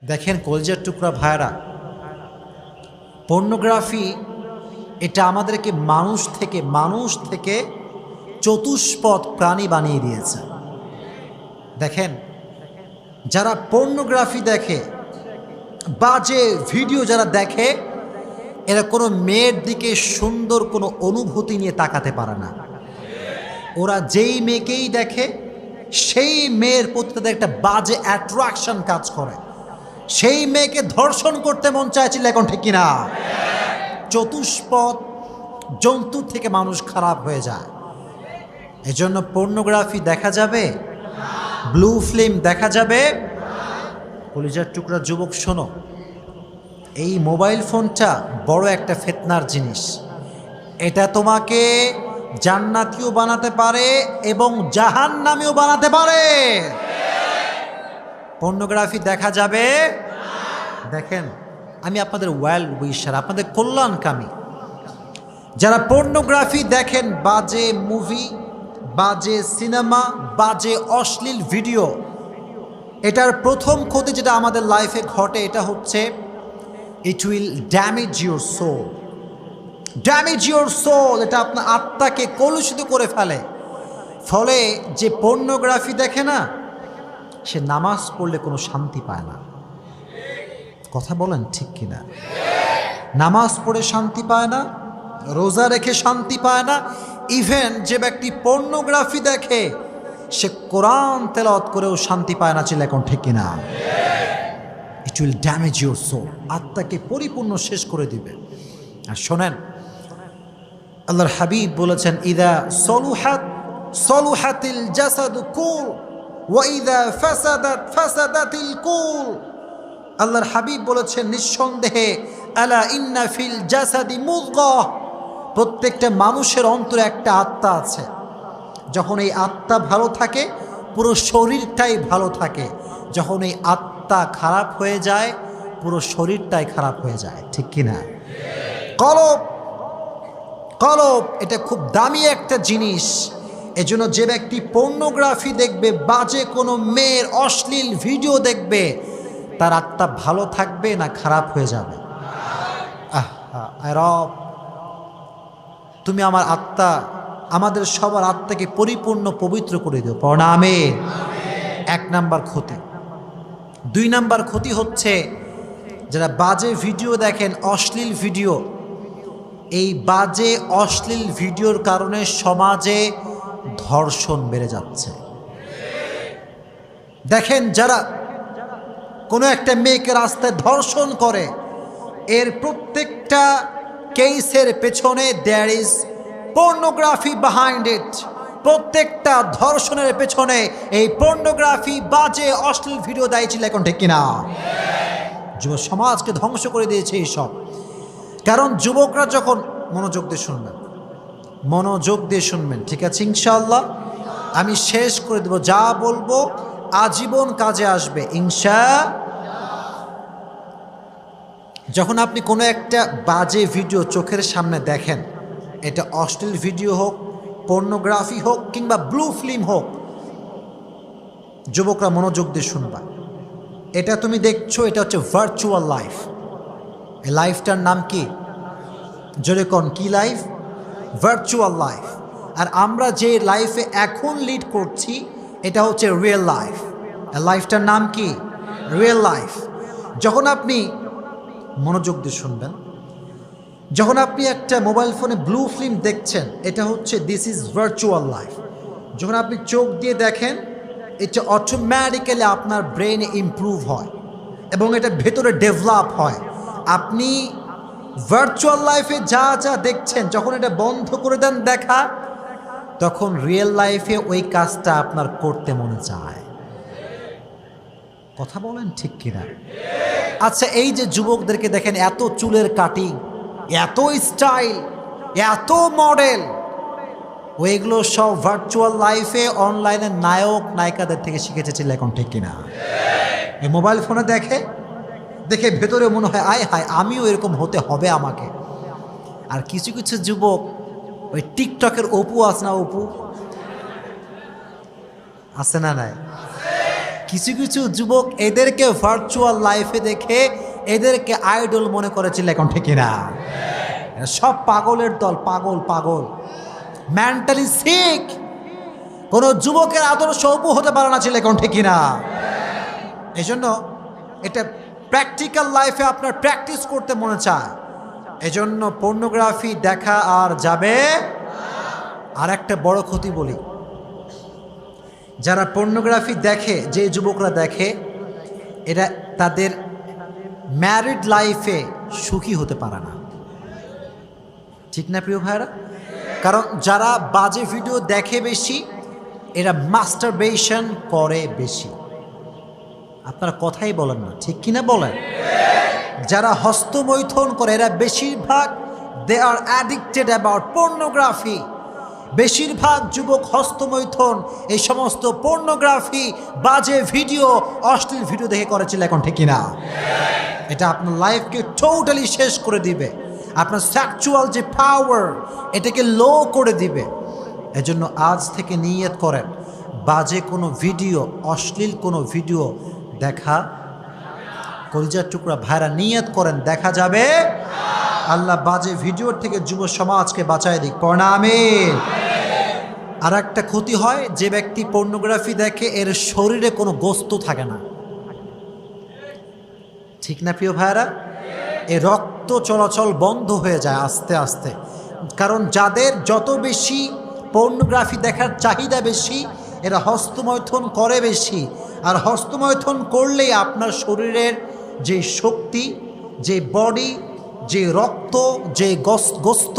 দেখেন কলজের টুকরা ভাইরা, পর্নোগ্রাফি এটা আমাদেরকে মানুষ থেকে চতুষ্পদ প্রাণী বানিয়ে দিয়েছে। দেখেন যারা পর্নোগ্রাফি দেখে, বাজে ভিডিও যারা দেখে, এরা কোনো মেয়ের দিকে সুন্দর কোনো অনুভূতি নিয়ে তাকাতে পারে না। ওরা যেই মেয়েকেই দেখে সেই মেয়ের প্রতি তাদের একটা বাজে অ্যাট্রাকশন কাজ করে, সেই মেয়েকে ধর্ষণ করতে মন চাইছিল। এখন ঠিক কিনা? চতুষ্পদ জন্তু থেকে মানুষ খারাপ হয়ে যায়। এজন্য পর্নোগ্রাফি দেখা যাবে, ব্লু ফিল্ম দেখা যাবে। কলিজার টুকরা যুবক শোনো, এই মোবাইল ফোনটা বড় একটা ফিতনার জিনিস। এটা তোমাকে জান্নাতীয় বানাতে পারে এবং জাহান্নামীও বানাতে পারে। পর্নোগ্রাফি দেখা যাবে। দেখেন আমি আপনাদের ওয়েল উইশার, আপনাদের কল্যাণকামী। যারা পর্নোগ্রাফি দেখেন, বাজে মুভি, বাজে সিনেমা, বাজে অশ্লীল ভিডিও, এটার প্রথম ক্ষতি যেটা আমাদের লাইফে ঘটে এটা হচ্ছে it will damage your soul. Damage your soul, এটা আপনার আত্মাকে কলুষিত করে ফেলে। ফলে যে পর্নোগ্রাফি দেখে না, সে নামাজ পড়লে কোনো শান্তি পায় না। কথা বলেন ঠিক কিনা? নামাজ পড়ে শান্তি পায় না, রোজা রেখে শান্তি পায় না। ইভেন যে ব্যক্তি পর্নোগ্রাফি দেখে সে কোরআন তেলাওয়াত করেও শান্তি পায় না। ছিল এখন ঠিক কিনা? It will damage your soul, আত্মাকে পরিপূর্ণ শেষ করে দিবে। আর শোনেন, আল্লাহর হাবিব বলেছেন, ইদা সলুহাতিল জাসাদু কুল ওয়া ইদা ফাসাদাতিল কুল। আল্লাহর হাবিব বলেছেন, নিঃসন্দেহে আলা ইন্না ফিল জাসাদি মুদগাহ, প্রত্যেকটা মানুষের অন্তরে একটা আত্মা আছে। যখন এই আত্মা ভালো থাকে, পুরো শরীরটাই ভালো থাকে। যখন এই আত্মা খারাপ হয়ে যায়, পুরো শরীরটাই খারাপ হয়ে যায়। ঠিক কিনা? কলব এটা খুব দামি একটা জিনিস। এজন্য যে ব্যক্তি পর্নোগ্রাফি দেখবে, বাজে কোনো মেয়ের অশ্লীল ভিডিও দেখবে, তার আত্মা ভালো থাকবে না খারাপ হয়ে যাবে? রব, তুমি আমার আত্মা, আমাদের সবার আত্মাকে পরিপূর্ণ পবিত্র করে দিও। পড়না আমিন। এক নাম্বার ক্ষতি। দুই নাম্বার ক্ষতি হচ্ছে যারা বাজে ভিডিও দেখেন, অশ্লীল ভিডিও, এই বাজে অশ্লীল ভিডিওর কারণে সমাজে ধর্ষণ বেড়ে যাচ্ছে। দেখেন যারা কোনো একটা মেয়েকে রাস্তায় ধর্ষণ করে, এর প্রত্যেকটা কেসের পেছনে there is pornography behind it. প্রত্যেকটা ধর্ষণের পেছনে এই পর্নোগ্রাফি, বাজে অশ্লীল ভিডিও দায়ী ছিল। এখন ঠিক কিনা? যুব সমাজকে ধ্বংস করে দিয়েছে এইসব। কারণ যুবকরা যখন, মনোযোগ দিয়ে শুনবেন, ঠিক আছে ইনশাআল্লাহ? আমি শেষ করে দেব, যা বলবো আজীবন কাজে আসবে ইনশাআল্লাহ। যখন আপনি কোনো একটা বাজে ভিডিও চোখের সামনে দেখেন, এটা অশ্লীল ভিডিও হোক, পর্নোগ্রাফি হোক, কিংবা ব্লু ফিল্ম হোক, যুবকরা মনোযোগ দিয়ে শুনবা। এটা তুমি দেখছো, এটা হচ্ছে ভার্চুয়াল লাইফ। এই লাইফটার নাম কি? জোরে কোন, কি লাইফ? Virtual life. আর আমরা যে লাইফে এখন লিড করছি, এটা হচ্ছে রিয়েল লাইফ। লাইফটার নাম কি? Real life. যখন আপনি, মনোযোগ দিয়ে শুনবেন, যখন আপনি একটা মোবাইল ফোনে ব্লু ফিল্ম দেখছেন, এটা হচ্ছে দিস ইজ ভার্চুয়াল লাইফ। যখন আপনি চোখ দিয়ে দেখেন, এটা অটোমেটিক্যালি আপনার ব্রেনে ইমপ্রুভ হয় এবং এটা ভেতরে ডেভেলপ হয়। আপনি ভার্চুয়াল লাইফে যা যা দেখছেন, যখন এটা বন্ধ করে দেন দেখা, তখন রিয়েল লাইফে ওই কাজটা আপনার করতে মনে চায়। কথা বলেন ঠিক কিনা? আচ্ছা, এই যে যুবকদেরকে দেখেন, এত চুলের কাটিং, এত স্টাইল, এত মডেল, ওইগুলো সব ভার্চুয়াল লাইফে অনলাইনে নায়ক নায়িকাদের থেকে শিখেছে। ছিল এখন ঠিক কিনা? এই মোবাইল ফোনে দেখে ভেতরে মনে হয়, আয় হায়, আমিও এরকম হতে হবে আমাকে। আর কিছু কিছু যুবক ওই টিকটকের অপু আছে না, অপু আছে না নাই? কিছু কিছু যুবক এদেরকে ভার্চুয়াল লাইফে দেখে এদেরকে আইডল মনে করেছিল, এখন ঠিক না? সব পাগলের দল, পাগল পাগল, মেন্টালি সিক। কোনো যুবকের আদর্শ অপু হতে পারে না ছিল, এখন ঠিক না? এই জন্য এটা প্র্যাকটিক্যাল লাইফে আপনার প্র্যাকটিস করতে মনে চায়। এজন্য পর্নোগ্রাফি দেখা আর যাবে। আর একটা বড় ক্ষতি বলি, যারা পর্নোগ্রাফি দেখে, যে যুবকরা দেখে, এরা তাদের ম্যারিড লাইফে সুখী হতে পারে না, ঠিক না প্রিয় ভাইরা? কারণ যারা বাজে ভিডিও দেখে বেশি, এরা মাস্টারবেশন করে বেশি। আপনারা কথাই বলেন না, ঠিক কিনা বলেন? যারা হস্তমৈথুন করে, এরা বেশিরভাগ দে আর অ্যাডিক্টেড অ্যাবাউট পর্নোগ্রাফি। বেশিরভাগ যুবক হস্তমৈথুন, এই সমস্ত পর্নোগ্রাফি, বাজে ভিডিও, অশ্লীল ভিডিও দেখে করেছিল, এখন ঠিক কিনা? এটা আপনার লাইফকে টোটালি শেষ করে দিবে, আপনার সেক্সুয়াল যে পাওয়ার এটাকে লো করে দিবে। এজন্য আজ থেকে নিয়ত করেন, বাজে কোনো ভিডিও, অশ্লীল কোনো ভিডিও দেখা, কলিজার টুকরা ভাইরা নিয়ত করেন দেখা যাবে। আল্লাহ বাজে ভিডিওর থেকে যুব সমাজকে বাঁচায় দিক, পড়না আমিন। আর একটা ক্ষতি হয়, যে ব্যক্তি পর্নোগ্রাফি দেখে এর শরীরে কোনো গোস্ত থাকে না, ঠিক না প্রিয় ভাইরা? এই রক্ত চলাচল বন্ধ হয়ে যায় আস্তে আস্তে। কারণ যাদের যত বেশি পর্নোগ্রাফি দেখার চাহিদা বেশি, এরা হস্তমৈথুন করে বেশি। আর হস্তমৈথুন করলেই আপনার শরীরের যে শক্তি, যে বডি, যে রক্ত, যে গোস্ত,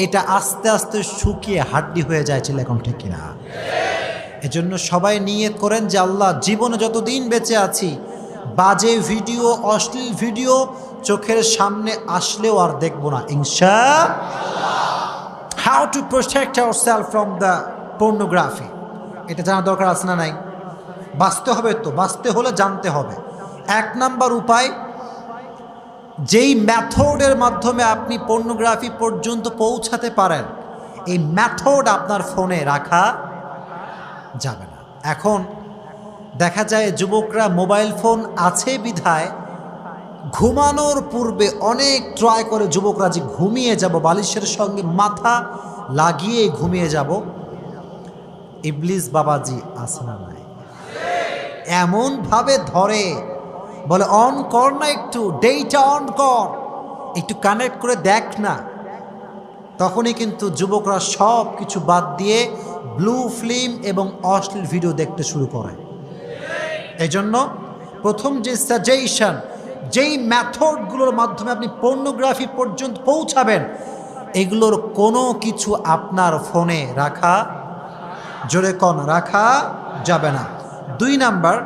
এটা আস্তে আস্তে শুকিয়ে হাড্ডি হয়ে যায়, ছিল এখন ঠিক কিনা? এজন্য সবাই নিয়ত করেন যে আল্লাহ, জীবনে যতদিন বেঁচে আছি, বাজে ভিডিও, অশ্লীল ভিডিও চোখের সামনে আসলেও আর দেখবো না, ইনশাআল্লাহ। How to protect ourself from the pornography, এটা জানা দরকার আছে না নাই? বাঁচতে হবে তো, বাঁচতে হলে জানতে হবে। 1 নাম্বার উপায়, যেই মেথডের মাধ্যমে আপনি পর্নোগ্রাফি পর্যন্ত পৌঁছাতে পারেন, এই মেথড আপনার ফোনে রাখা যাবে না। এখন দেখা যায় যুবকরা মোবাইল ফোন আছে বিধায় ঘুমানোর পূর্বে অনেক ট্রাই করে যুবকরা যে ঘুমিয়ে যাব, বালিশের সঙ্গে মাথা লাগিয়ে ঘুমিয়ে যাব। ইবলিস বাবাজি আছে না নাই? এমনভাবে ধরে, বলে অন কর না, একটু ডেটা অন কর, একটু কানেক্ট করে দেখ না। তখনই কিন্তু যুবকরা সব কিছু বাদ দিয়ে ব্লু ফিল্ম এবং অশ্লীল ভিডিও দেখতে শুরু করে। এই জন্য প্রথম যে সাজেশন, যেই মেথডগুলোর মাধ্যমে আপনি পর্নোগ্রাফি পর্যন্ত পৌঁছাবেন, এগুলোর কোনো কিছু আপনার ফোনে রাখা, জোরে কন, রাখা যাবে না। 2 নাম্বার,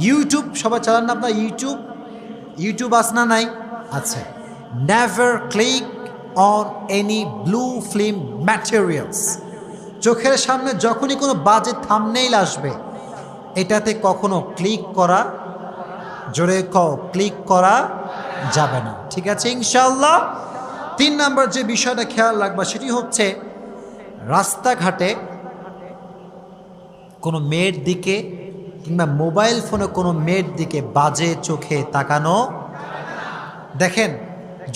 ইউটিউব সবাই চালান না আপনার? ইউটিউব আছে না নাই? আছে। Never click on any blue film materials. চোখের সামনে যখনই কোনো বাজে থাম্বনেইল আসবে, এটাতে কখনো ক্লিক করা, জোরে ক্লিক করা যাবে না, ঠিক আছে ইনশাআল্লাহ? 3 নাম্বার যে বিষয়টা খেয়াল রাখবা, সেটি হচ্ছে রাস্তাঘাটে কোনো মেয়ের দিকে কিংবা মোবাইল ফোনে কোনো মেয়ের দিকে বাজে চোখে তাকানো। দেখেন,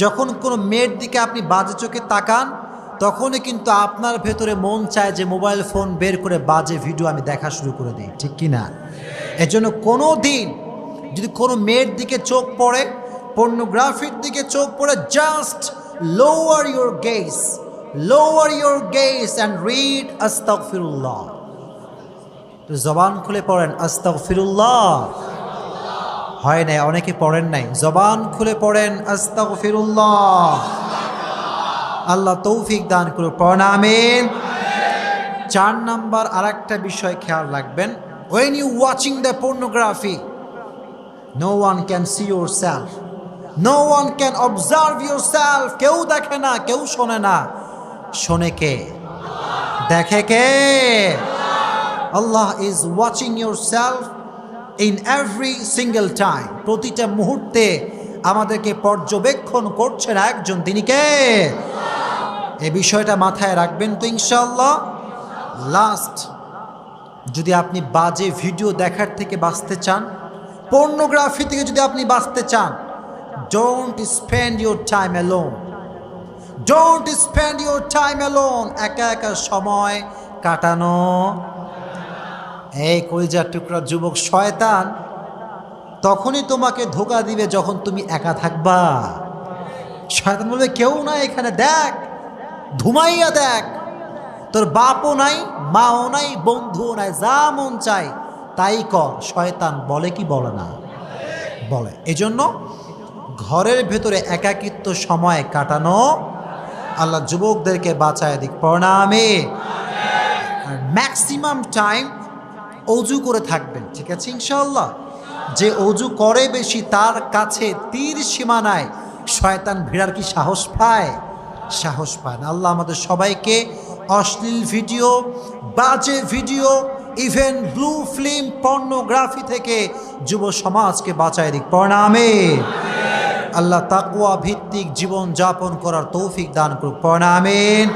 যখন কোনো মেয়ের দিকে আপনি বাজে চোখে তাকান, তখনই কিন্তু আপনার ভেতরে মন চায় যে মোবাইল ফোন বের করে বাজে ভিডিও আমি দেখা শুরু করে দিই, ঠিক কি না? এজন্য কোনো দিন যদি কোনো মেয়ের দিকে চোখ পড়ে, পর্নোগ্রাফির দিকে চোখ পড়ে, just lower your gauge and read আস্তাগফিরুল্লাহ। তো জবান খুলে পড়েন আস্তাগফিরুল্লাহ। হয় নাই, অনেকে পড়েন নাই, জবান খুলে পড়েন আস্তাগফিরুল্লাহ। আল্লাহ তৌফিক দান করুন, পড়েন আমিন। 4 নাম্বার আরেকটা বিষয় খেয়াল রাখবেন, when you watching the pornography, no one can see yourself, no one can observe yourself. কেউ দেখে না, কেউ শোনে না, শোনে কে? দেখে কে? Allah is watching yourself in every single time. প্রতিটা মুহূর্তে আমাদেরকে পর্যবেক্ষণ করছেন একজন, তিনি কে? এই বিষয়টা মাথায় রাখবেন তো ইনশাআল্লাহ। লাস্ট যদি আপনি বাজে ভিডিও দেখার থেকে বাঁচতে চান, পর্নোগ্রাফি থেকে যদি আপনি বাঁচতে চান, don't spend your time alone, don't spend your time alone. একা একা সময় কাটানো। এই কলিজার টুকরা যুবক, শয়তান তখনই তোমাকে ধোঁকা দিবে যখন তুমি একা থাকবা। শয়তান বলবে কেউ নাই এখানে, দেখ ধুমাইয়া দেখ, তোর বাপও নাই, মাও নাই, বন্ধুও নাই, যা মন চাই তাই কর। শয়তান বলে কি বলে না? বলে। এজন্য ঘরের ভেতরে একাকিত্ব সময় কাটানো আল্লাহ যুবকদেরকে বাঁচায় দিক। প্রণামে। আর ম্যাক্সিমাম টাইম অজু করে থাকবেন, ঠিক আছে ইনশাআল্লাহ। যে অজু করে বেশি তার কাছে তীর সীমানায় শয়তান ভিড়ার কি সাহস পায়? সাহস পায় না। আল্লাহ আমাদের সবাইকে অশ্লীল ভিডিও, বাজে video, even blue film, pornography থেকে যুব সমাজকে বাঁচায় দিক। প্রণামে। আল্লাহ তাকওয়া ভিত্তিক জীবন যাপন করার তৌফিক দান করুক। প্রণামিন।